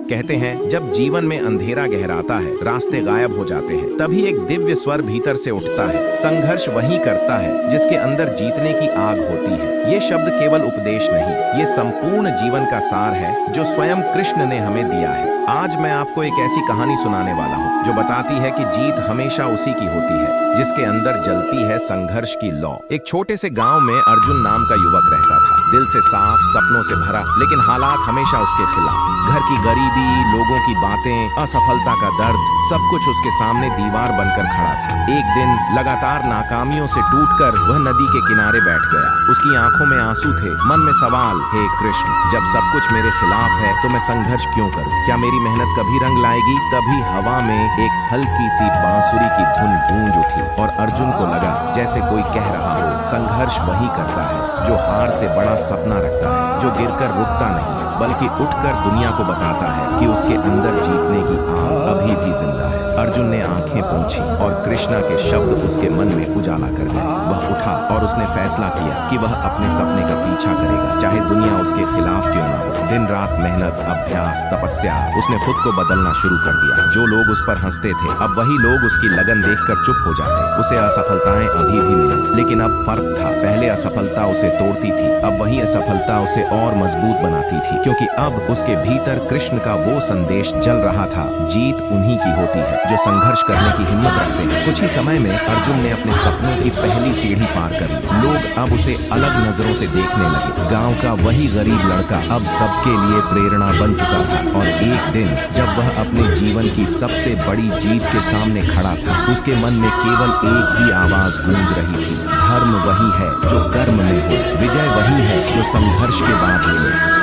कहते हैं जब जीवन में अंधेरा गहराता है, रास्ते गायब हो जाते हैं, तभी एक दिव्य स्वर भीतर से उठता है। संघर्ष वही करता है जिसके अंदर जीतने की आग होती है। ये शब्द केवल उपदेश नहीं, ये संपूर्ण जीवन का सार है जो स्वयं कृष्ण ने हमें दिया है। आज मैं आपको एक ऐसी कहानी सुनाने वाला हूँ जो बताती है कि जीत हमेशा उसी की होती है जिसके अंदर जलती है संघर्ष की लौ। एक छोटे से गांव में अर्जुन नाम का युवक रहता था। दिल से साफ, सपनों से भरा, लेकिन हालात हमेशा उसके खिलाफ। घर की गरीबी, लोगों की बातें, असफलता का दर्द, सब कुछ उसके सामने दीवार बनकर खड़ा था। एक दिन लगातार नाकामियों से टूटकर वह नदी के किनारे बैठ गया। उसकी आंखों में आंसू थे, मन में सवाल, हे कृष्ण, जब सब कुछ मेरे खिलाफ है तो मैं संघर्ष क्यों करूं? क्या मेरी मेहनत कभी रंग लाएगी? तभी हवा में एक हल्की सी बांसुरी की धुन गूंज उठी और अर्जुन को लगा जैसे कोई कह रहा हो, संघर्ष वही करता है जो हार से बड़ा सपना रखता है, जो गिरकर रुकता नहीं बल्कि उठकर दुनिया को बताता है कि उसके अंदर जीतने की आग अभी भी जिंदा है। अर्जुन ने आंखें पोंछी और कृष्णा के शब्द उसके मन में उजाला कर गए। वह उठा और उसने फैसला किया कि वह अपने सपने का पीछा करेगा, चाहे दुनिया उसके खिलाफ क्यों ना हो। दिन रात मेहनत, अभ्यास, तपस्या, उसने खुद को बदलना शुरू कर दिया। जो लोग उस पर हंसते थे, अब वही लोग उसकी लगन देखकर चुप हो जाते। उसे असफलताएं अभी भी मिली, लेकिन अब फर्क था। पहले असफलता उसे तोड़ती थी, अब वही असफलता उसे और मजबूत बनाती थी, क्योंकि अब उसके भीतर कृष्ण का वो संदेश जल रहा था, जीत उन्हीं की होती है जो संघर्ष करने की हिम्मत रखते हैं। कुछ ही समय में अर्जुन ने अपने सपनों की पहली सीढ़ी पार कर ली। लोग अब उसे अलग नजरों से देखने लगे। गांव का वही गरीब लड़का अब सबके लिए प्रेरणा बन चुका था। और एक दिन जब वह अपने जीवन की सबसे बड़ी जीत के सामने खड़ा था, उसके मन में केवल एक ही आवाज गूंज रही थी, धर्म वही है जो कर्म में हो, विजय वही है जो संघर्ष के बाद मिले।